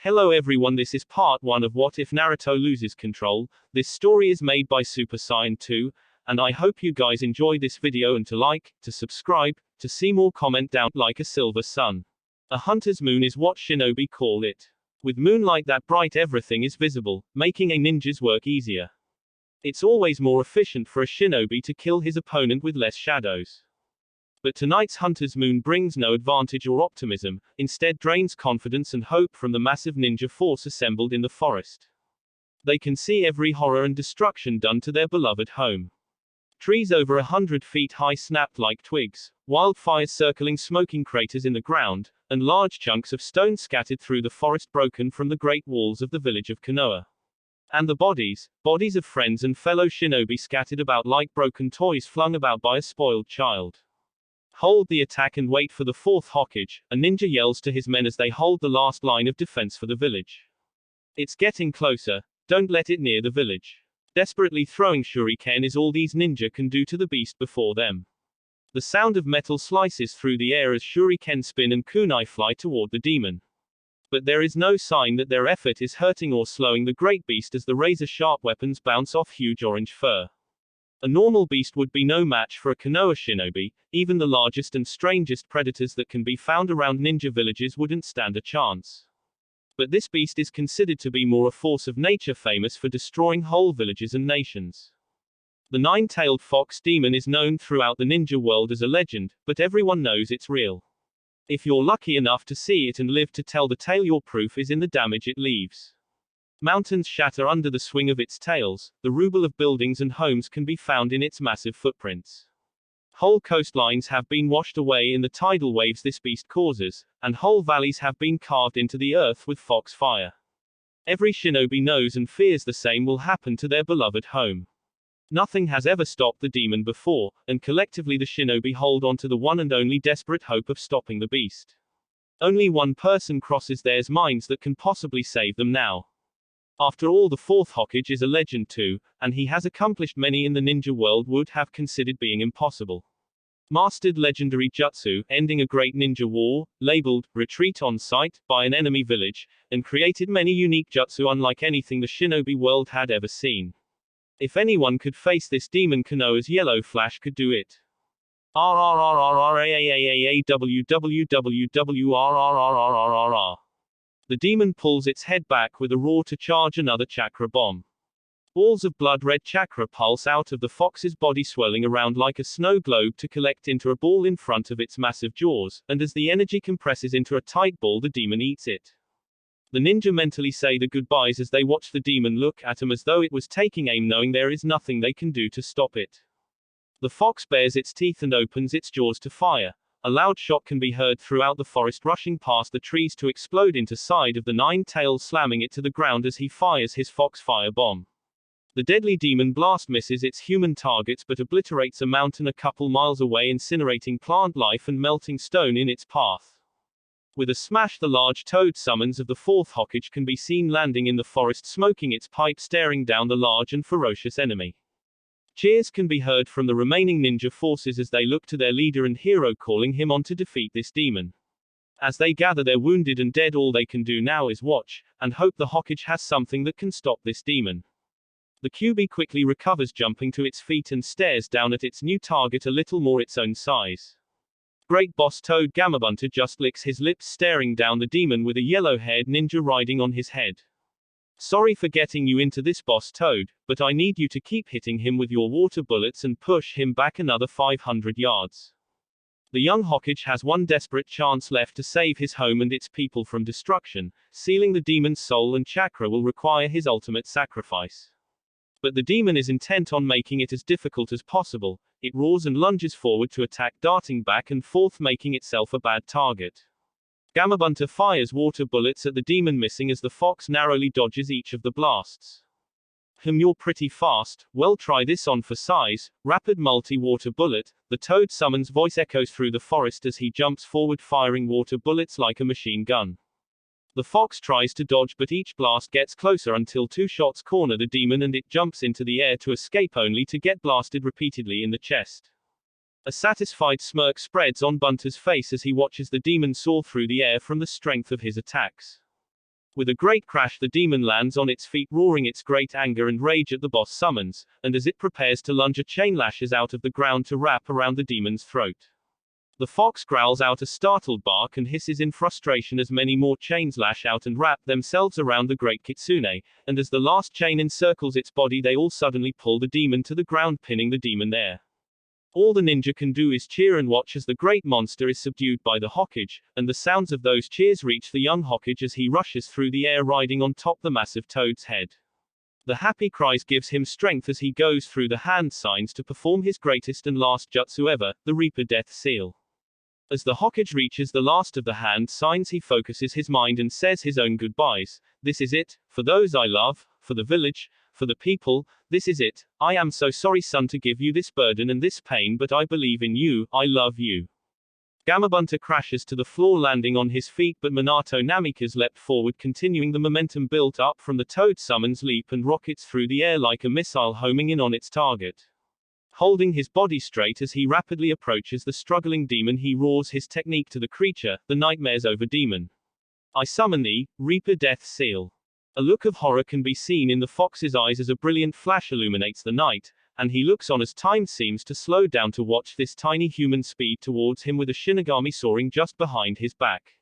Hello everyone, this is part 1 of What If Naruto Loses Control. This story is made by Super Saiyan 2, and I hope you guys enjoy this video and to like, to subscribe, to see more comment down like a silver sun. A hunter's moon is what shinobi call it. With moonlight that bright everything is visible, making a ninja's work easier. It's always more efficient for a shinobi to kill his opponent with less shadows. But tonight's hunter's moon brings no advantage or optimism, instead drains confidence and hope from the massive ninja force assembled in the forest. They can see every horror and destruction done to their beloved home. Trees over 100 feet high snapped like twigs, wildfires circling smoking craters in the ground, and large chunks of stone scattered through the forest broken from the great walls of the village of Konoha. And the bodies of friends and fellow shinobi scattered about like broken toys flung about by a spoiled child. Hold the attack and wait for the fourth Hokage, a ninja yells to his men as they hold the last line of defense for the village. It's getting closer, don't let it near the village. Desperately throwing shuriken is all these ninja can do to the beast before them. The sound of metal slices through the air as shuriken spin and kunai fly toward the demon. But there is no sign that their effort is hurting or slowing the great beast as the razor-sharp weapons bounce off huge orange fur. A normal beast would be no match for a Konoha shinobi, even the largest and strangest predators that can be found around ninja villages wouldn't stand a chance. But this beast is considered to be more a force of nature famous for destroying whole villages and nations. The nine-tailed fox demon is known throughout the ninja world as a legend, but everyone knows it's real. If you're lucky enough to see it and live to tell the tale, your proof is in the damage it leaves. Mountains shatter under the swing of its tails, the rubble of buildings and homes can be found in its massive footprints. Whole coastlines have been washed away in the tidal waves this beast causes, and whole valleys have been carved into the earth with fox fire. Every shinobi knows and fears the same will happen to their beloved home. Nothing has ever stopped the demon before, and collectively the shinobi hold on to the one and only desperate hope of stopping the beast. Only one person crosses their minds that can possibly save them now. After all, the fourth Hokage is a legend too, and he has accomplished many in the ninja world would have considered being impossible. Mastered legendary jutsu, ending a great ninja war, labeled retreat on sight by an enemy village, and created many unique jutsu unlike anything the shinobi world had ever seen. If anyone could face this demon, Konoha's Yellow Flash could do it. The demon pulls its head back with a roar to charge another chakra bomb. Balls of blood-red chakra pulse out of the fox's body, swirling around like a snow globe to collect into a ball in front of its massive jaws, and as the energy compresses into a tight ball, the demon eats it. The ninja mentally say the goodbyes as they watch the demon look at him as though it was taking aim, knowing there is nothing they can do to stop it. The fox bares its teeth and opens its jaws to fire. A loud shot can be heard throughout the forest, rushing past the trees to explode into side of the nine tails, slamming it to the ground as he fires his fox fire bomb. The deadly demon blast misses its human targets but obliterates a mountain a couple miles away, incinerating plant life and melting stone in its path. With a smash, the large toad summons of the fourth Hokage can be seen landing in the forest, smoking its pipe, staring down the large and ferocious enemy. Cheers can be heard from the remaining ninja forces as they look to their leader and hero, calling him on to defeat this demon. As they gather their wounded and dead, all they can do now is watch, and hope the Hokage has something that can stop this demon. The QB quickly recovers, jumping to its feet and stares down at its new target, a little more its own size. Great boss Toad Gamabunta just licks his lips, staring down the demon with a yellow-haired ninja riding on his head. Sorry for getting you into this, Boss Toad, but I need you to keep hitting him with your water bullets and push him back another 500 yards. The young Hokage has one desperate chance left to save his home and its people from destruction. Sealing the demon's soul and chakra will require his ultimate sacrifice. But the demon is intent on making it as difficult as possible. It roars and lunges forward to attack, darting back and forth, making itself a bad target. Gamabunta fires water bullets at the demon, missing as the fox narrowly dodges each of the blasts. You're pretty fast, well try this on for size. Rapid multi-water bullet. The toad summons voice echoes through the forest as he jumps forward, firing water bullets like a machine gun. The fox tries to dodge, but each blast gets closer until two shots corner the demon and it jumps into the air to escape, only to get blasted repeatedly in the chest. A satisfied smirk spreads on Bunter's face as he watches the demon soar through the air from the strength of his attacks. With a great crash, the demon lands on its feet, roaring its great anger and rage at the boss summons, and as it prepares to lunge, a chain lashes out of the ground to wrap around the demon's throat. The fox growls out a startled bark and hisses in frustration as many more chains lash out and wrap themselves around the great kitsune, and as the last chain encircles its body, they all suddenly pull the demon to the ground, pinning the demon there. All the ninja can do is cheer and watch as the great monster is subdued by the Hokage, and the sounds of those cheers reach the young Hokage as he rushes through the air riding on top the massive toad's head. The happy cries gives him strength as he goes through the hand signs to perform his greatest and last jutsu ever, the Reaper Death Seal. As the Hokage reaches the last of the hand signs, he focuses his mind and says his own goodbyes. This is it, for those I love, for the village, for the people, this is it. I am so sorry, son, to give you this burden and this pain, but I believe in you, I love you. Gamabunta crashes to the floor, landing on his feet, but Minato Namikaze leapt forward, continuing the momentum built up from the toad summons leap and rockets through the air like a missile, homing in on its target. Holding his body straight as he rapidly approaches the struggling demon, he roars his technique to the creature, the nightmares over demon. I summon thee, Reaper Death Seal. A look of horror can be seen in the fox's eyes as a brilliant flash illuminates the night, and he looks on as time seems to slow down to watch this tiny human speed towards him with a Shinigami soaring just behind his back.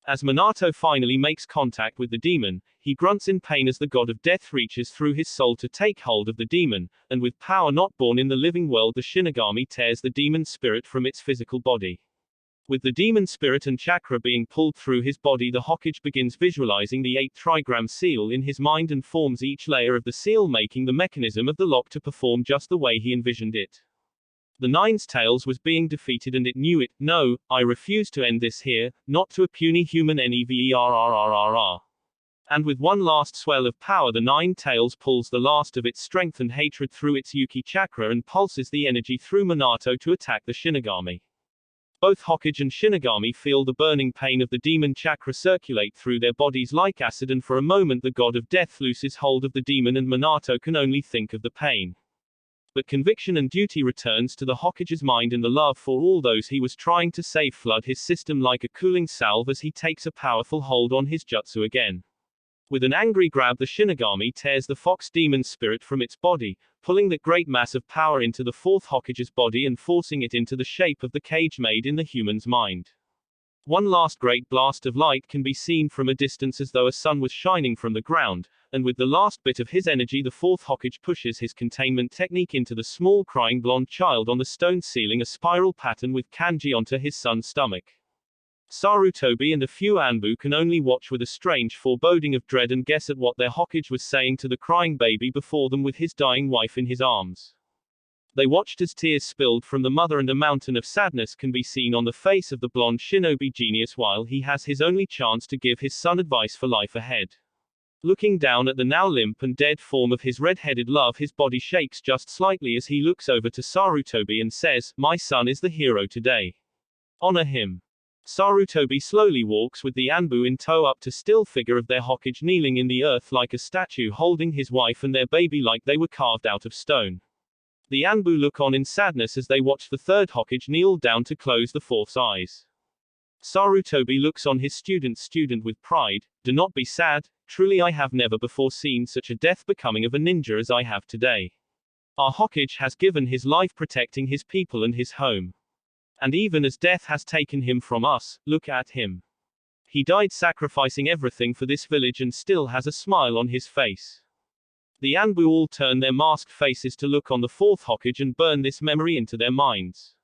As Minato finally makes contact with the demon, he grunts in pain as the god of death reaches through his soul to take hold of the demon, and with power not born in the living world, the Shinigami tears the demon's spirit from its physical body. With the demon spirit and chakra being pulled through his body, the Hokage begins visualizing the 8 trigram seal in his mind and forms each layer of the seal, making the mechanism of the lock to perform just the way he envisioned it. The Nine's Tails was being defeated and it knew it. No, I refuse to end this here, not to a puny human neverrrrrr. And with one last swell of power, the Nine Tails pulls the last of its strength and hatred through its Yuki chakra and pulses the energy through Minato to attack the Shinigami. Both Hokage and Shinigami feel the burning pain of the demon chakra circulate through their bodies like acid, and for a moment the god of death looses hold of the demon and Minato can only think of the pain. But conviction and duty returns to the Hokage's mind, and the love for all those he was trying to save flood his system like a cooling salve as he takes a powerful hold on his jutsu again. With an angry grab, the Shinigami tears the fox demon's spirit from its body, pulling that great mass of power into the fourth Hokage's body and forcing it into the shape of the cage made in the human's mind. One last great blast of light can be seen from a distance as though a sun was shining from the ground, and with the last bit of his energy the fourth Hokage pushes his containment technique into the small crying blonde child on the stone ceiling, a spiral pattern with kanji onto his son's stomach. Sarutobi and a few Anbu can only watch with a strange foreboding of dread and guess at what their Hokage was saying to the crying baby before them with his dying wife in his arms. They watched as tears spilled from the mother and a mountain of sadness can be seen on the face of the blonde shinobi genius while he has his only chance to give his son advice for life ahead. Looking down at the now limp and dead form of his red-headed love, his body shakes just slightly as he looks over to Sarutobi and says, "My son is the hero today. Honor him." Sarutobi slowly walks with the Anbu in tow up to still figure of their Hokage kneeling in the earth like a statue, holding his wife and their baby like they were carved out of stone. The Anbu look on in sadness as they watch the third Hokage kneel down to close the fourth's eyes. Sarutobi looks on his student with pride. "Do not be sad, truly I have never before seen such a death becoming of a ninja as I have today. Our Hokage has given his life protecting his people and his home. And even as death has taken him from us, look at him. He died sacrificing everything for this village and still has a smile on his face." The Anbu all turn their masked faces to look on the fourth Hokage and burn this memory into their minds.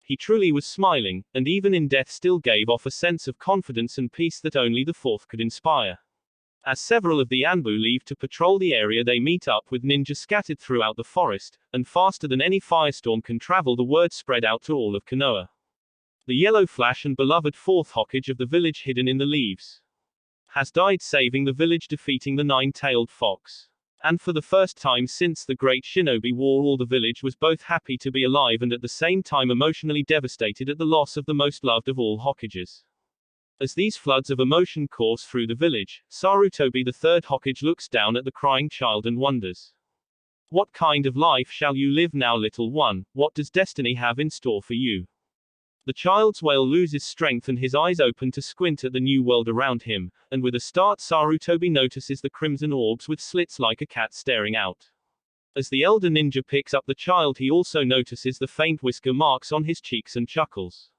He truly was smiling, and even in death still gave off a sense of confidence and peace that only the fourth could inspire. As several of the Anbu leave to patrol the area, they meet up with ninja scattered throughout the forest, and faster than any firestorm can travel the word spread out to all of Konoha. The yellow flash and beloved fourth Hokage of the village hidden in the leaves has died, saving the village, defeating the nine-tailed fox. And for the first time since the Great Shinobi War, all the village was both happy to be alive and at the same time emotionally devastated at the loss of the most loved of all Hokages. As these floods of emotion course through the village, Sarutobi the third Hokage looks down at the crying child and wonders. What kind of life shall you live now, little one? What does destiny have in store for you? The child's whale loses strength and his eyes open to squint at the new world around him, and with a start Sarutobi notices the crimson orbs with slits like a cat staring out. As the elder ninja picks up the child, he also notices the faint whisker marks on his cheeks and chuckles.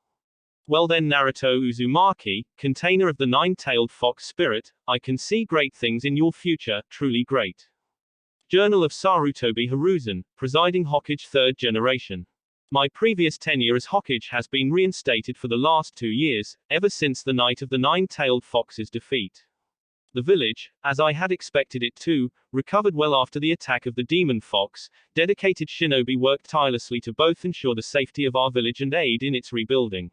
Well then, Naruto Uzumaki, container of the nine-tailed fox spirit, I can see great things in your future, truly great. Journal of Sarutobi Hiruzen, presiding Hokage 3rd generation. My previous tenure as Hokage has been reinstated for the last 2 years, ever since the night of the nine-tailed fox's defeat. The village, as I had expected it to, recovered well after the attack of the demon fox. Dedicated shinobi worked tirelessly to both ensure the safety of our village and aid in its rebuilding.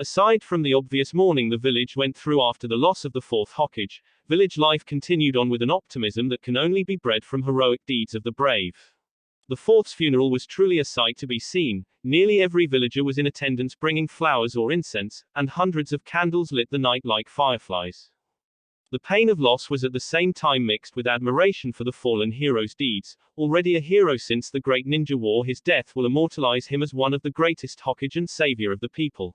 Aside from the obvious mourning the village went through after the loss of the 4th Hokage, village life continued on with an optimism that can only be bred from heroic deeds of the brave. The 4th's funeral was truly a sight to be seen. Nearly every villager was in attendance bringing flowers or incense, and hundreds of candles lit the night like fireflies. The pain of loss was at the same time mixed with admiration for the fallen hero's deeds. Already a hero since the great ninja war, his death will immortalize him as one of the greatest Hokage and savior of the people.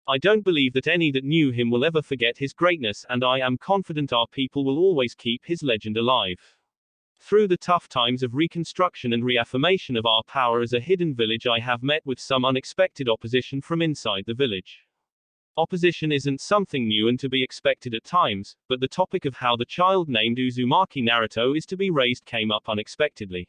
I don't believe that any that knew him will ever forget his greatness, and I am confident our people will always keep his legend alive. Through the tough times of reconstruction and reaffirmation of our power as a hidden village, I have met with some unexpected opposition from inside the village. Opposition isn't something new and to be expected at times, but the topic of how the child named Uzumaki Naruto is to be raised came up unexpectedly.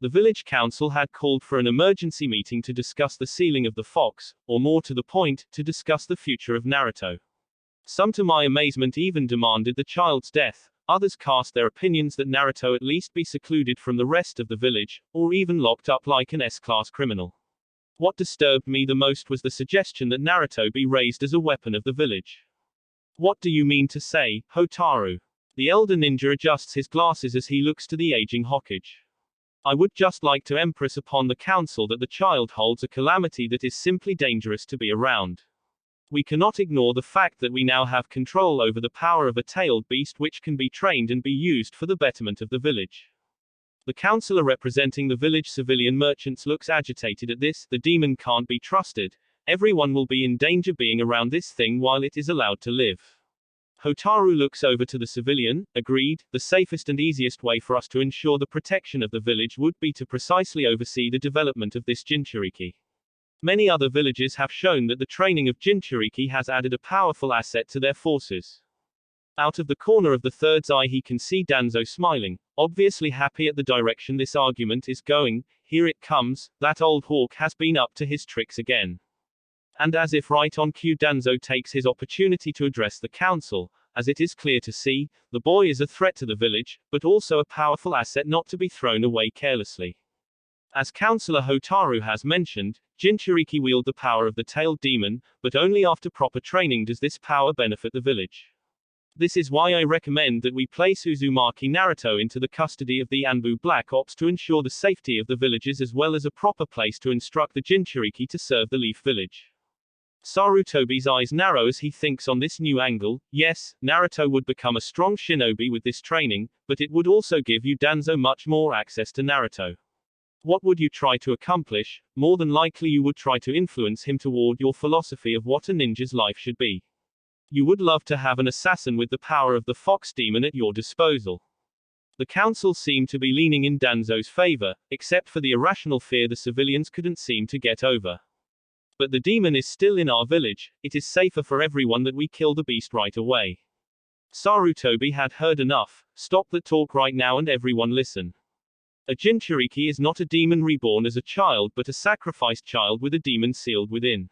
The village council had called for an emergency meeting to discuss the sealing of the fox, or more to the point, to discuss the future of Naruto. Some to my amazement even demanded the child's death. Others cast their opinions that Naruto at least be secluded from the rest of the village, or even locked up like an S-class criminal. What disturbed me the most was the suggestion that Naruto be raised as a weapon of the village. What do you mean to say, Hotaru? The elder ninja adjusts his glasses as he looks to the aging Hokage. I would just like to impress upon the council that the child holds a calamity that is simply dangerous to be around. We cannot ignore the fact that we now have control over the power of a tailed beast which can be trained and be used for the betterment of the village. The councillor representing the village civilian merchants looks agitated at this. The demon can't be trusted. Everyone will be in danger being around this thing while it is allowed to live. Hotaru looks over to the civilian. Agreed, the safest and easiest way for us to ensure the protection of the village would be to precisely oversee the development of this Jinchuriki. Many other villages have shown that the training of Jinchuriki has added a powerful asset to their forces. Out of the corner of the third's eye he can see Danzo smiling, obviously happy at the direction this argument is going. Here it comes, that old hawk has been up to his tricks again. And as if right on cue, Danzo takes his opportunity to address the council. As it is clear to see, the boy is a threat to the village, but also a powerful asset not to be thrown away carelessly. As Councillor Hotaru has mentioned, Jinchuriki wield the power of the tailed demon, but only after proper training does this power benefit the village. This is why I recommend that we place Uzumaki Naruto into the custody of the Anbu Black Ops to ensure the safety of the villages as well as a proper place to instruct the Jinchuriki to serve the Leaf Village. Sarutobi's eyes narrow as he thinks on this new angle. Yes, Naruto would become a strong shinobi with this training, but it would also give you Danzo much more access to Naruto. What would you try to accomplish? More than likely you would try to influence him toward your philosophy of what a ninja's life should be. You would love to have an assassin with the power of the fox demon at your disposal. The council seemed to be leaning in Danzo's favor, except for the irrational fear the civilians couldn't seem to get over. But the demon is still in our village. It is safer for everyone that we kill the beast right away. Sarutobi had heard enough. Stop that talk right now and everyone listen. A Jinchuriki is not a demon reborn as a child but a sacrificed child with a demon sealed within.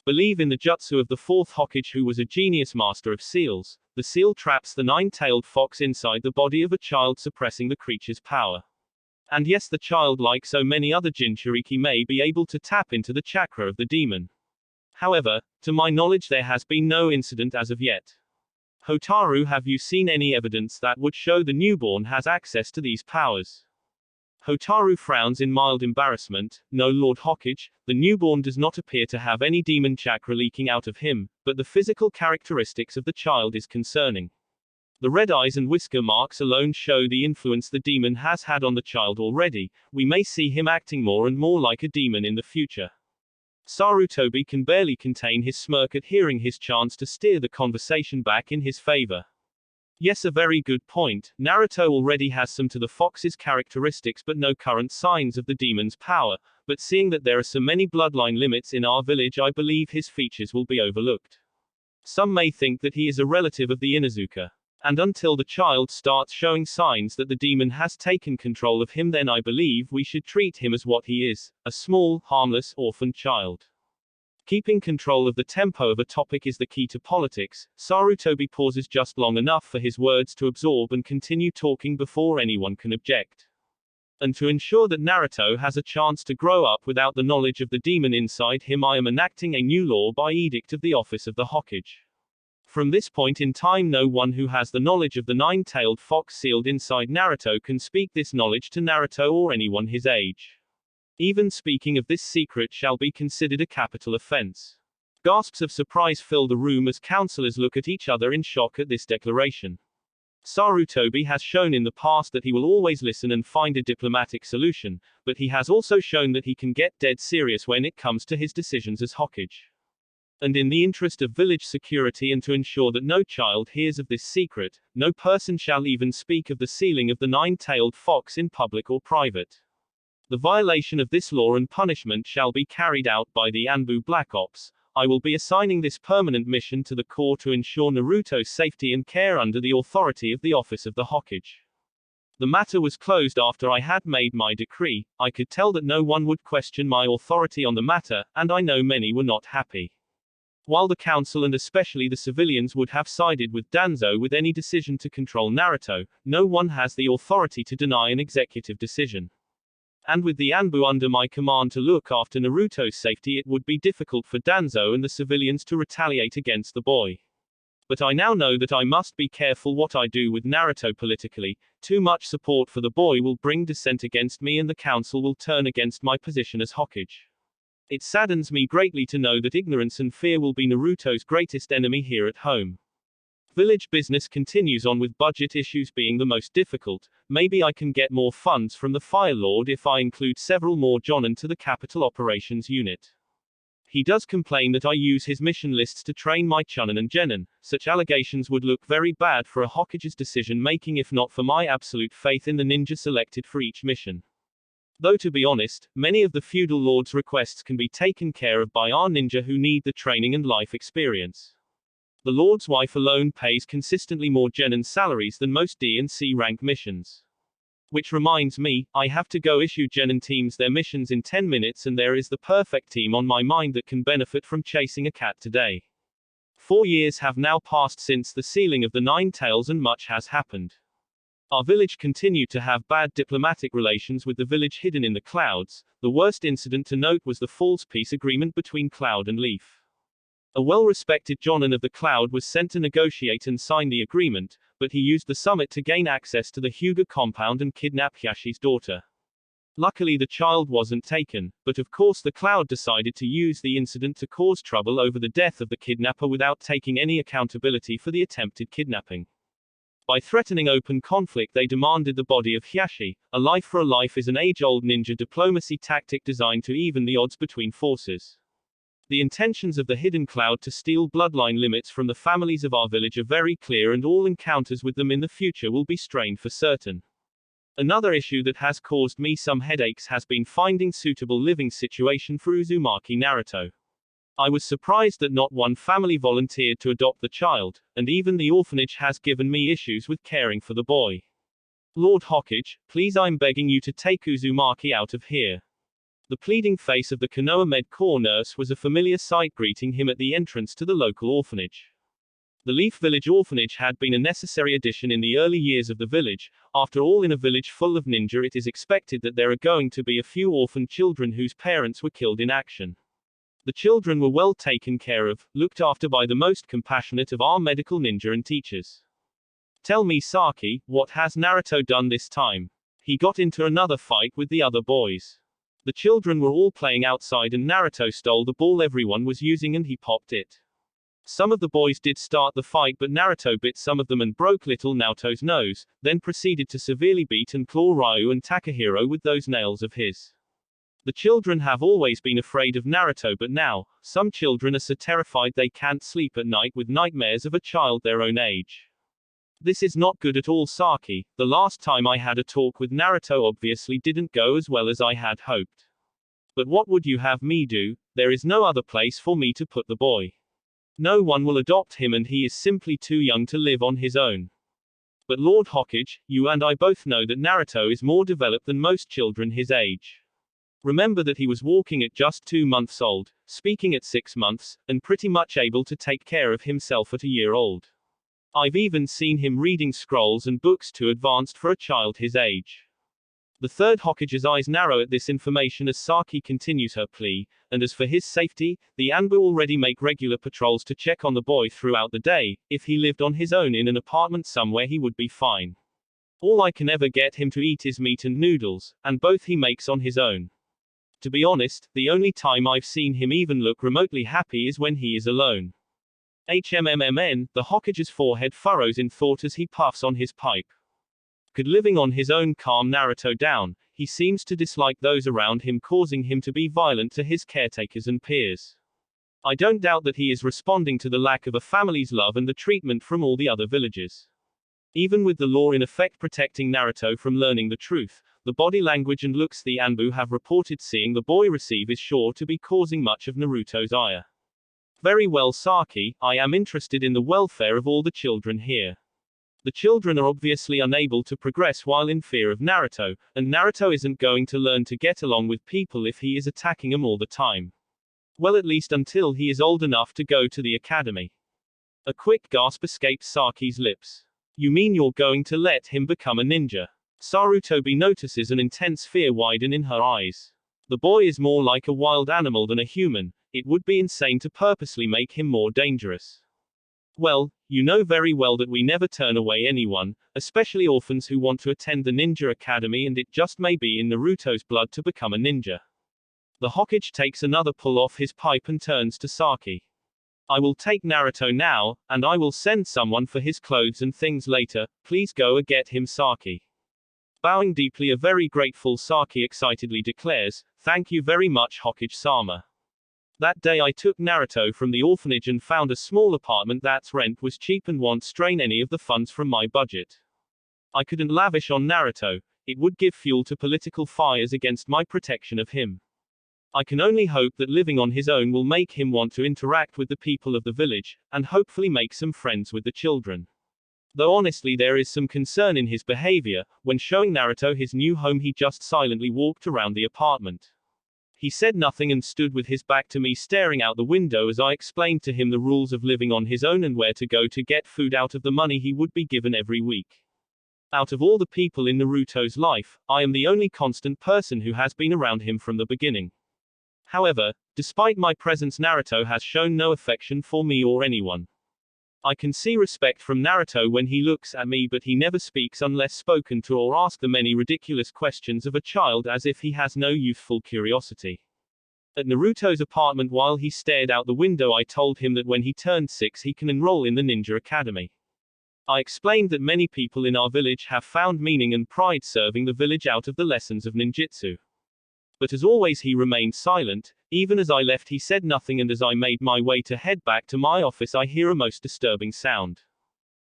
Believe in the jutsu of the 4th Hokage who was a genius master of seals. The seal traps the nine-tailed fox inside the body of a child, suppressing the creature's power. And yes, the child, like so many other Jinchuriki, may be able to tap into the chakra of the demon. However, to my knowledge there has been no incident as of yet. Hotaru, have you seen any evidence that would show the newborn has access to these powers? Hotaru frowns in mild embarrassment. No, Lord Hokage, the newborn does not appear to have any demon chakra leaking out of him, but the physical characteristics of the child is concerning. The red eyes and whisker marks alone show the influence the demon has had on the child already. We may see him acting more and more like a demon in the future. Sarutobi can barely contain his smirk at hearing his chance to steer the conversation back in his favor. Yes, a very good point. Naruto already has some to the fox's characteristics but no current signs of the demon's power, but seeing that there are so many bloodline limits in our village, I believe his features will be overlooked. Some may think that he is a relative of the Inuzuka. And until the child starts showing signs that the demon has taken control of him, then I believe we should treat him as what he is, a small, harmless, orphan child. Keeping control of the tempo of a topic is the key to politics. Sarutobi pauses just long enough for his words to absorb and continue talking before anyone can object. And to ensure that Naruto has a chance to grow up without the knowledge of the demon inside him, I am enacting a new law by edict of the office of the Hokage. From this point in time, no one who has the knowledge of the nine-tailed fox sealed inside Naruto can speak this knowledge to Naruto or anyone his age. Even speaking of this secret shall be considered a capital offense. Gasps of surprise fill the room as counselors look at each other in shock at this declaration. Sarutobi has shown in the past that he will always listen and find a diplomatic solution, but he has also shown that he can get dead serious when it comes to his decisions as Hokage. And in the interest of village security and to ensure that no child hears of this secret, no person shall even speak of the sealing of the nine-tailed fox in public or private. The violation of this law and punishment shall be carried out by the Anbu Black Ops. I will be assigning this permanent mission to the Corps to ensure Naruto's safety and care under the authority of the Office of the Hokage. The matter was closed after I had made my decree. I could tell that no one would question my authority on the matter, and I know many were not happy. While the council and especially the civilians would have sided with Danzo with any decision to control Naruto, no one has the authority to deny an executive decision. And with the Anbu under my command to look after Naruto's safety, it would be difficult for Danzo and the civilians to retaliate against the boy. But I now know that I must be careful what I do with Naruto politically. Too much support for the boy will bring dissent against me and the council will turn against my position as Hokage. It saddens me greatly to know that ignorance and fear will be Naruto's greatest enemy here at home. Village business continues on with budget issues being the most difficult. Maybe I can get more funds from the Fire Lord if I include several more Jonin to the Capital Operations Unit. He does complain that I use his mission lists to train my Chunin and Genin. Such allegations would look very bad for a Hokage's decision making if not for my absolute faith in the ninja selected for each mission. Though to be honest, many of the feudal lord's requests can be taken care of by our ninja who need the training and life experience. The lord's wife alone pays consistently more Genin salaries than most D and C rank missions. Which reminds me, I have to go issue Genin teams their missions in 10 minutes and there is the perfect team on my mind that can benefit from chasing a cat today. 4 years have now passed since the sealing of the Nine Tails and much has happened. Our village continued to have bad diplomatic relations with the village hidden in the clouds. The worst incident to note was the false peace agreement between Cloud and Leaf. A well-respected Jonin of the Cloud was sent to negotiate and sign the agreement, but he used the summit to gain access to the Hyuga compound and kidnap Hyashi's daughter. Luckily the child wasn't taken, but of course the Cloud decided to use the incident to cause trouble over the death of the kidnapper without taking any accountability for the attempted kidnapping. By threatening open conflict they demanded the body of Hyashi. A life for a life is an age-old ninja diplomacy tactic designed to even the odds between forces. The intentions of the hidden Cloud to steal bloodline limits from the families of our village are very clear and all encounters with them in the future will be strained for certain. Another issue that has caused me some headaches has been finding suitable living situation for Uzumaki Naruto. I was surprised that not one family volunteered to adopt the child, and even the orphanage has given me issues with caring for the boy. Lord Hokage, please I'm begging you to take Uzumaki out of here. The pleading face of the Konoha Med Corps nurse was a familiar sight greeting him at the entrance to the local orphanage. The Leaf Village Orphanage had been a necessary addition in the early years of the village. After all, in a village full of ninja it is expected that there are going to be a few orphan children whose parents were killed in action. The children were well taken care of, looked after by the most compassionate of our medical ninja and teachers. Tell me Saki, what has Naruto done this time? He got into another fight with the other boys. The children were all playing outside and Naruto stole the ball everyone was using and he popped it. Some of the boys did start the fight but Naruto bit some of them and broke little Naoto's nose, then proceeded to severely beat and claw Ryu and Takahiro with those nails of his. The children have always been afraid of Naruto, but now, some children are so terrified they can't sleep at night with nightmares of a child their own age. This is not good at all, Saki. The last time I had a talk with Naruto obviously didn't go as well as I had hoped. But what would you have me do? There is no other place for me to put the boy. No one will adopt him and he is simply too young to live on his own. But Lord Hokage, you and I both know that Naruto is more developed than most children his age. Remember that he was walking at just 2 months old, speaking at 6 months, and pretty much able to take care of himself at a year old. I've even seen him reading scrolls and books too advanced for a child his age. The third Hokage's eyes narrow at this information as Saki continues her plea, and as for his safety, the Anbu already make regular patrols to check on the boy throughout the day. If he lived on his own in an apartment somewhere he would be fine. All I can ever get him to eat is meat and noodles, and both he makes on his own. To be honest, the only time I've seen him even look remotely happy is when he is alone. HMMMN, the Hokage's forehead furrows in thought as he puffs on his pipe. Could living on his own calm Naruto down? He seems to dislike those around him, causing him to be violent to his caretakers and peers. I don't doubt that he is responding to the lack of a family's love and the treatment from all the other villagers. Even with the law in effect protecting Naruto from learning the truth, the body language and looks the Anbu have reported seeing the boy receive is sure to be causing much of Naruto's ire. Very well, Saki, I am interested in the welfare of all the children here. The children are obviously unable to progress while in fear of Naruto, and Naruto isn't going to learn to get along with people if he is attacking them all the time. Well, at least until he is old enough to go to the academy. A quick gasp escapes Saki's lips. You mean you're going to let him become a ninja? Sarutobi notices an intense fear widen in her eyes. The boy is more like a wild animal than a human. It would be insane to purposely make him more dangerous. Well, you know very well that we never turn away anyone, especially orphans who want to attend the ninja academy, and it just may be in Naruto's blood to become a ninja. The Hokage takes another pull off his pipe and turns to Saki. I will take Naruto now, and I will send someone for his clothes and things later. Please go and get him, Saki. Bowing deeply, a very grateful Saki excitedly declares, Thank you very much, Hokage-sama. That day I took Naruto from the orphanage and found a small apartment that's rent was cheap and won't strain any of the funds from my budget. I couldn't lavish on Naruto, it would give fuel to political fires against my protection of him. I can only hope that living on his own will make him want to interact with the people of the village, and hopefully make some friends with the children. Though honestly there is some concern in his behavior. When showing Naruto his new home he just silently walked around the apartment. He said nothing and stood with his back to me staring out the window as I explained to him the rules of living on his own and where to go to get food out of the money he would be given every week. Out of all the people in Naruto's life, I am the only constant person who has been around him from the beginning. However, despite my presence, Naruto has shown no affection for me or anyone. I can see respect from Naruto when he looks at me, but he never speaks unless spoken to or asks the many ridiculous questions of a child as if he has no youthful curiosity. At Naruto's apartment while he stared out the window I told him that when he turned 6 he can enroll in the ninja academy. I explained that many people in our village have found meaning and pride serving the village out of the lessons of ninjutsu. But as always he remained silent. Even as I left he said nothing, and as I made my way to head back to my office I hear a most disturbing sound.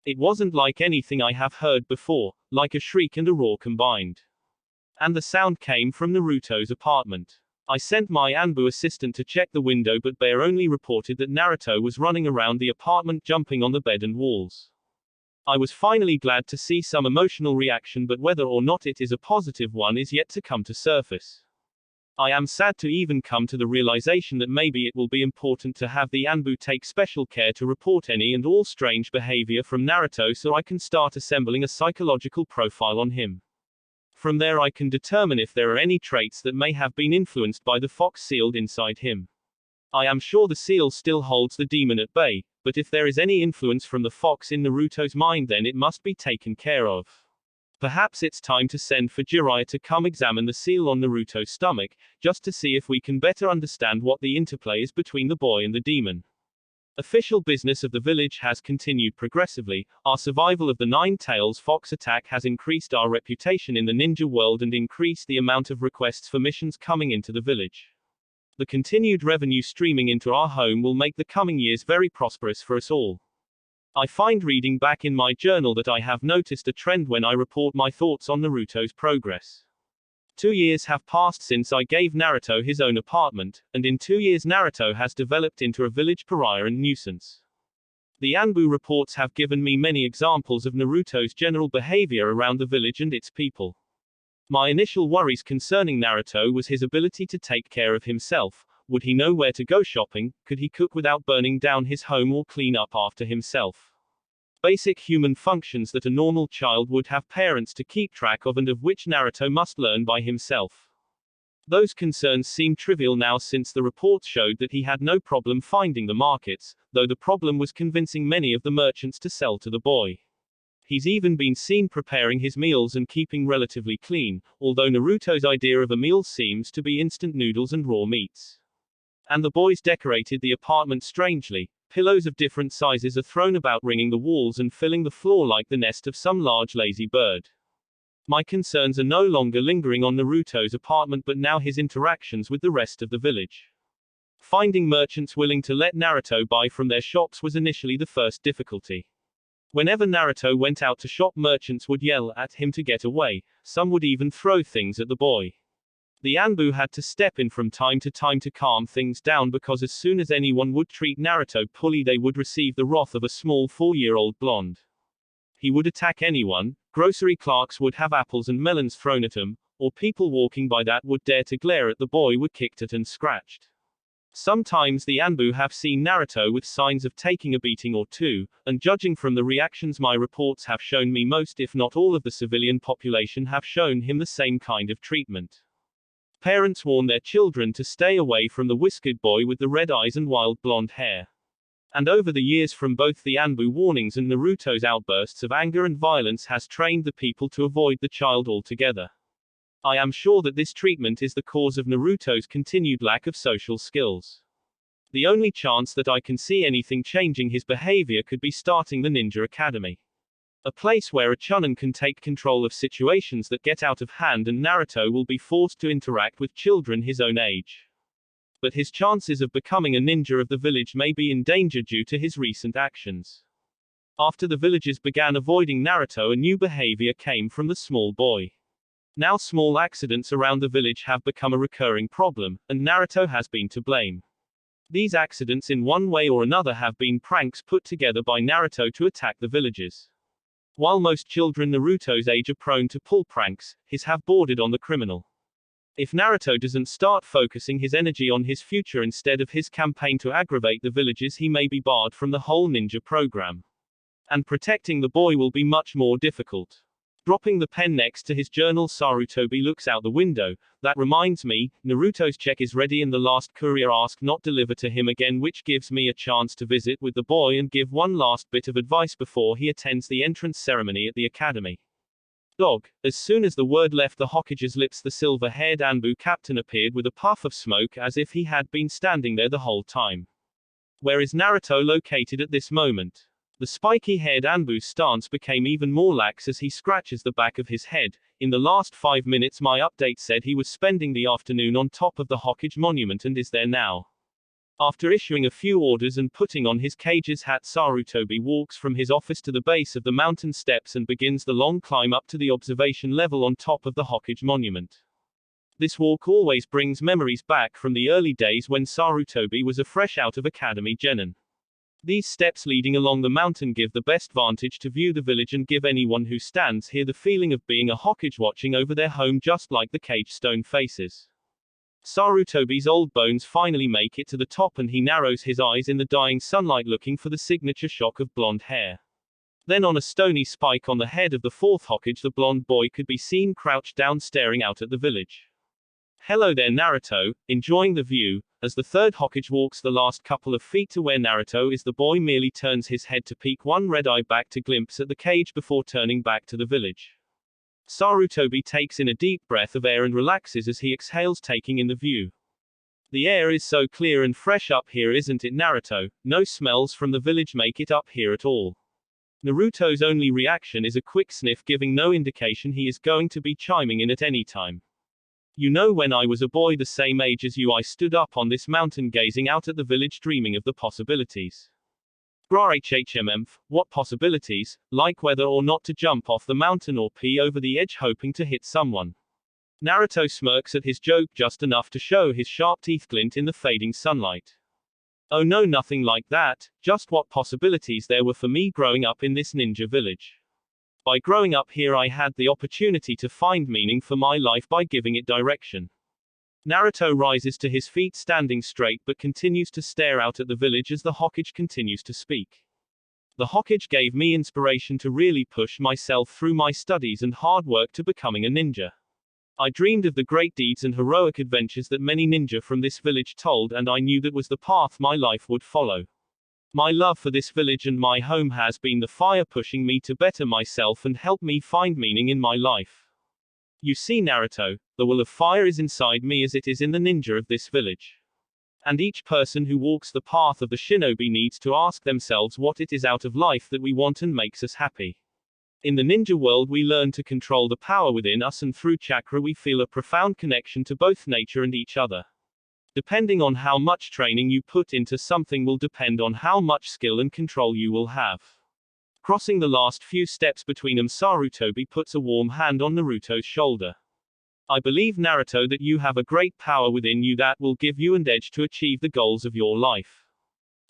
It wasn't like anything I have heard before, like a shriek and a roar combined. And the sound came from Naruto's apartment. I sent my Anbu assistant to check the window, but Bear only reported that Naruto was running around the apartment jumping on the bed and walls. I was finally glad to see some emotional reaction, but whether or not it is a positive one is yet to come to surface. I am sad to even come to the realization that maybe it will be important to have the Anbu take special care to report any and all strange behavior from Naruto so I can start assembling a psychological profile on him. From there I can determine if there are any traits that may have been influenced by the fox sealed inside him. I am sure the seal still holds the demon at bay, but if there is any influence from the fox in Naruto's mind then it must be taken care of. Perhaps it's time to send for Jiraiya to come examine the seal on Naruto's stomach, just to see if we can better understand what the interplay is between the boy and the demon. Official business of the village has continued progressively. Our survival of the Nine-Tails Fox attack has increased our reputation in the ninja world and increased the amount of requests for missions coming into the village. The continued revenue streaming into our home will make the coming years very prosperous for us all. I find reading back in my journal that I have noticed a trend when I report my thoughts on Naruto's progress. 2 years have passed since I gave Naruto his own apartment, and in 2 years Naruto has developed into a village pariah and nuisance. The Anbu reports have given me many examples of Naruto's general behavior around the village and its people. My initial worries concerning Naruto was his ability to take care of himself. Would he know where to go shopping? Could he cook without burning down his home or clean up after himself? Basic human functions that a normal child would have parents to keep track of and of which Naruto must learn by himself. Those concerns seem trivial now since the reports showed that he had no problem finding the markets, though the problem was convincing many of the merchants to sell to the boy. He's even been seen preparing his meals and keeping relatively clean, although Naruto's idea of a meal seems to be instant noodles and raw meats. And the boys decorated the apartment strangely. Pillows of different sizes are thrown about, ringing the walls and filling the floor like the nest of some large lazy bird. My concerns are no longer lingering on Naruto's apartment but now his interactions with the rest of the village. Finding merchants willing to let Naruto buy from their shops was initially the first difficulty. Whenever Naruto went out to shop, merchants would yell at him to get away, some would even throw things at the boy. The Anbu had to step in from time to time to calm things down because as soon as anyone would treat Naruto poorly they would receive the wrath of a small 4-year-old blonde. He would attack anyone, grocery clerks would have apples and melons thrown at him, or people walking by that would dare to glare at the boy were kicked at and scratched. Sometimes the Anbu have seen Naruto with signs of taking a beating or two, and judging from the reactions my reports have shown me most if not all of the civilian population have shown him the same kind of treatment. Parents warn their children to stay away from the whiskered boy with the red eyes and wild blonde hair. And over the years from both the Anbu warnings and Naruto's outbursts of anger and violence has trained the people to avoid the child altogether. I am sure that this treatment is the cause of Naruto's continued lack of social skills. The only chance that I can see anything changing his behavior could be starting the Ninja Academy. A place where a Chunin can take control of situations that get out of hand and Naruto will be forced to interact with children his own age. But his chances of becoming a ninja of the village may be in danger due to his recent actions. After the villagers began avoiding Naruto, a new behavior came from the small boy. Now small accidents around the village have become a recurring problem, and Naruto has been to blame. These accidents in one way or another have been pranks put together by Naruto to attack the villagers. While most children Naruto's age are prone to pull pranks, his have bordered on the criminal. If Naruto doesn't start focusing his energy on his future instead of his campaign to aggravate the villagers, he may be barred from the whole ninja program. And protecting the boy will be much more difficult. Dropping the pen next to his journal, Sarutobi looks out the window. That reminds me, Naruto's check is ready and the last courier asked not deliver to him again, which gives me a chance to visit with the boy and give one last bit of advice before he attends the entrance ceremony at the academy. Dog. As soon as the word left the Hokage's lips, the silver-haired Anbu captain appeared with a puff of smoke as if he had been standing there the whole time. Where is Naruto located at this moment? The spiky-haired Anbu's stance became even more lax as he scratches the back of his head. In the last 5 minutes my update said he was spending the afternoon on top of the Hokage monument and is there now. After issuing a few orders and putting on his cage's hat, Sarutobi walks from his office to the base of the mountain steps and begins the long climb up to the observation level on top of the Hokage monument. This walk always brings memories back from the early days when Sarutobi was a fresh out of academy genin. These steps leading along the mountain give the best vantage to view the village and give anyone who stands here the feeling of being a Hokage watching over their home, just like the cage stone faces. Sarutobi's old bones finally make it to the top and he narrows his eyes in the dying sunlight looking for the signature shock of blonde hair. Then on a stony spike on the head of the fourth Hokage, the blonde boy could be seen crouched down staring out at the village. Hello there, Naruto, enjoying the view. As the third Hokage walks the last couple of feet to where Naruto is, the boy merely turns his head to peek one red eye back to glimpse at the cage before turning back to the village. Sarutobi takes in a deep breath of air and relaxes as he exhales, taking in the view. The air is so clear and fresh up here, isn't it, Naruto? No smells from the village make it up here at all. Naruto's only reaction is a quick sniff, giving no indication he is going to be chiming in at any time. You know, when I was a boy the same age as you, I stood up on this mountain gazing out at the village, dreaming of the possibilities. What possibilities? Like whether or not to jump off the mountain or pee over the edge hoping to hit someone. Naruto smirks at his joke just enough to show his sharp teeth glint in the fading sunlight. Oh no, nothing like that, just what possibilities there were for me growing up in this ninja village. By growing up here, I had the opportunity to find meaning for my life by giving it direction. Naruto rises to his feet, standing straight, but continues to stare out at the village as the Hokage continues to speak. The Hokage gave me inspiration to really push myself through my studies and hard work to becoming a ninja. I dreamed of the great deeds and heroic adventures that many ninja from this village told, and I knew that was the path my life would follow. My love for this village and my home has been the fire pushing me to better myself and help me find meaning in my life. You see, Naruto, the will of fire is inside me as it is in the ninja of this village. And each person who walks the path of the shinobi needs to ask themselves what it is out of life that we want and makes us happy. In the ninja world, we learn to control the power within us, and through chakra we feel a profound connection to both nature and each other. Depending on how much training you put into something will depend on how much skill and control you will have. Crossing the last few steps between them, Sarutobi puts a warm hand on Naruto's shoulder. I believe, Naruto, that you have a great power within you that will give you an edge to achieve the goals of your life.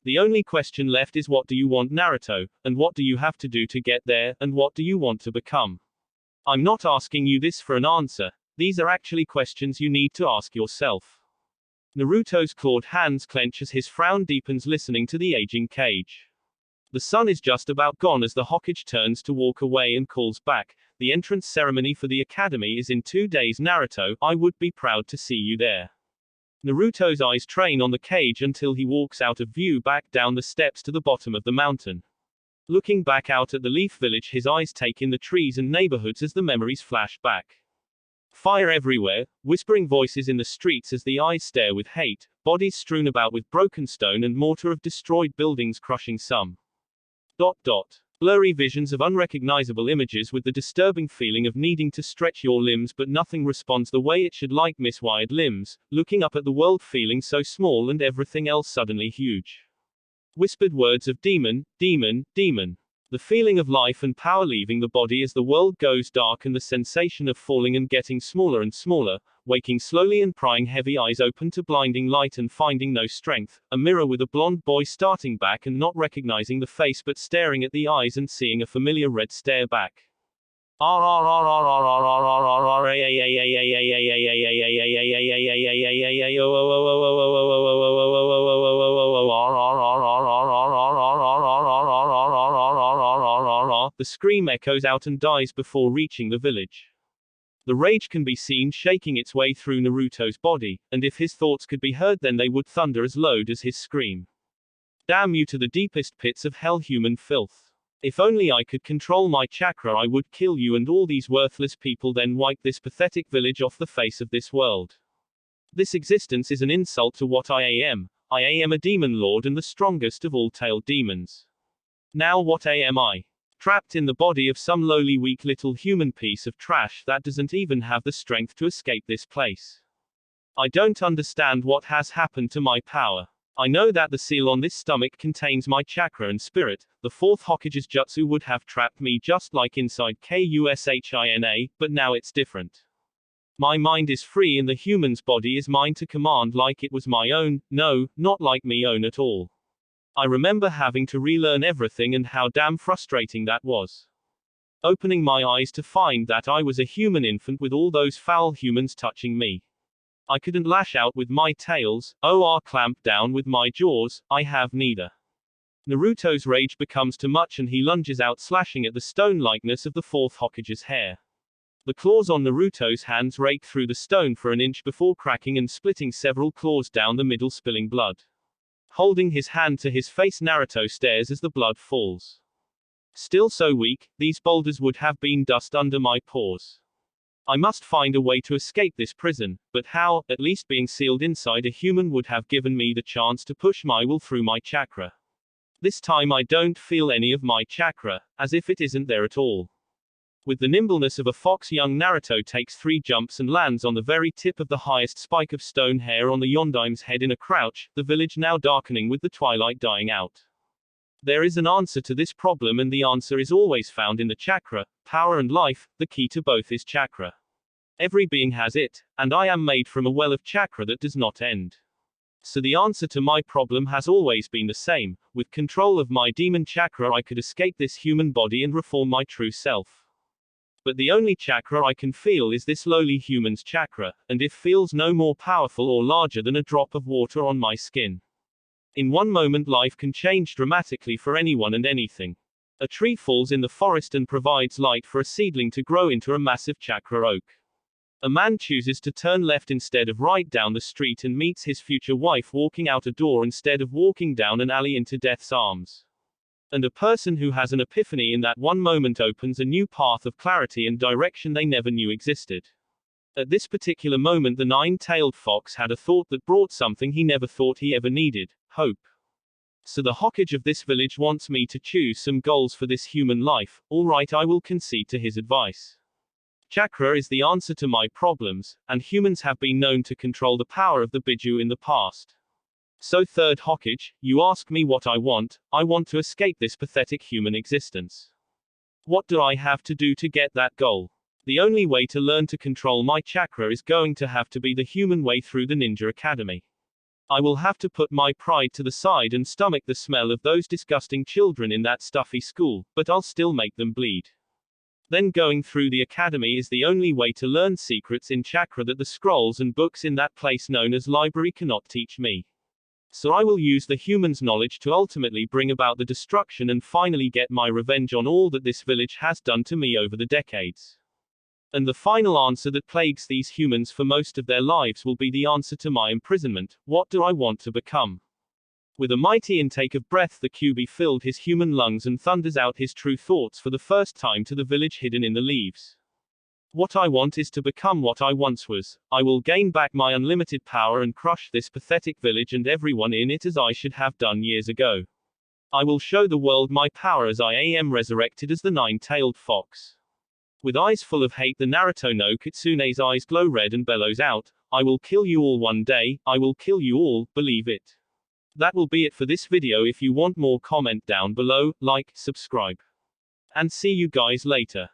The only question left is, what do you want, Naruto, and what do you have to do to get there, and what do you want to become? I'm not asking you this for an answer. These are actually questions you need to ask yourself. Naruto's clawed hands clench as his frown deepens, listening to the aging Kage. The sun is just about gone as the Hokage turns to walk away and calls back. The entrance ceremony for the academy is in 2 days, Naruto. I would be proud to see you there. Naruto's eyes train on the Kage until he walks out of view back down the steps to the bottom of the mountain. Looking back out at the Leaf Village, his eyes take in the trees and neighborhoods as the memories flash back. Fire everywhere, whispering voices in the streets as the eyes stare with hate, bodies strewn about with broken stone and mortar of destroyed buildings crushing some. Blurry visions of unrecognizable images with the disturbing feeling of needing to stretch your limbs, but nothing responds the way it should, like miswired limbs, looking up at the world feeling so small and everything else suddenly huge. Whispered words of demon, demon, demon. The feeling of life and power leaving the body as the world goes dark, and the sensation of falling and getting smaller and smaller, waking slowly and prying heavy eyes open to blinding light and finding no strength, a mirror with a blonde boy starting back and not recognizing the face but staring at the eyes and seeing a familiar red stare back. The scream echoes out and dies before reaching the village. The rage can be seen shaking its way through Naruto's body, and if his thoughts could be heard, then they would thunder as loud as his scream. Damn you to the deepest pits of hell, human filth. If only I could control my chakra, I would kill you and all these worthless people, then wipe this pathetic village off the face of this world. This existence is an insult to what I am. I am a demon lord and the strongest of all tailed demons. Now what am I? Trapped in the body of some lowly, weak little human piece of trash that doesn't even have the strength to escape this place. I don't understand what has happened to my power. I know that the seal on this stomach contains my chakra and spirit. The fourth Hokage's jutsu would have trapped me just like inside Kushina, but now it's different. My mind is free and the human's body is mine to command like it was my own. No, not like me own at all. I remember having to relearn everything and how damn frustrating that was. Opening my eyes to find that I was a human infant with all those foul humans touching me. I couldn't lash out with my tails, or clamp down with my jaws, I have neither. Naruto's rage becomes too much and he lunges out, slashing at the stone likeness of the fourth Hokage's hair. The claws on Naruto's hands rake through the stone for an inch before cracking and splitting several claws down the middle, spilling blood. Holding his hand to his face, Naruto stares as the blood falls. Still so weak, these boulders would have been dust under my paws. I must find a way to escape this prison, but how? At least being sealed inside a human would have given me the chance to push my will through my chakra. This time I don't feel any of my chakra, as if it isn't there at all. With the nimbleness of a fox, young Naruto takes 3 jumps and lands on the very tip of the highest spike of stone hair on the Yondaim's head in a crouch, the village now darkening with the twilight dying out. There is an answer to this problem, and the answer is always found in the chakra. Power and life, the key to both is chakra. Every being has it, and I am made from a well of chakra that does not end. So the answer to my problem has always been the same. With control of my demon chakra I could escape this human body and reform my true self. But the only chakra I can feel is this lowly human's chakra, and it feels no more powerful or larger than a drop of water on my skin. In one moment life can change dramatically for anyone and anything. A tree falls in the forest and provides light for a seedling to grow into a massive chakra oak. A man chooses to turn left instead of right down the street and meets his future wife walking out a door instead of walking down an alley into death's arms. And a person who has an epiphany in that one moment opens a new path of clarity and direction they never knew existed. At this particular moment the 9-tailed fox had a thought that brought something he never thought he ever needed: hope. So the Hokage of this village wants me to choose some goals for this human life. Alright, I will concede to his advice. Chakra is the answer to my problems, and humans have been known to control the power of the Biju in the past. So third Hokage, you ask me what I want to escape this pathetic human existence. What do I have to do to get that goal? The only way to learn to control my chakra is going to have to be the human way through the Ninja Academy. I will have to put my pride to the side and stomach the smell of those disgusting children in that stuffy school, but I'll still make them bleed. Then going through the academy is the only way to learn secrets in chakra that the scrolls and books in that place known as library cannot teach me. So I will use the human's knowledge to ultimately bring about the destruction and finally get my revenge on all that this village has done to me over the decades. And the final answer that plagues these humans for most of their lives will be the answer to my imprisonment: what do I want to become? With a mighty intake of breath the Kyuubi filled his human lungs and thunders out his true thoughts for the first time to the village hidden in the leaves. What I want is to become what I once was. I will gain back my unlimited power and crush this pathetic village and everyone in it as I should have done years ago. I will show the world my power as I am resurrected as the 9-tailed fox. With eyes full of hate the Naruto no Kitsune's eyes glow red and bellows out, I will kill you all one day, I will kill you all, believe it. That will be it for this video. If you want more, comment down below, like, subscribe. And see you guys later.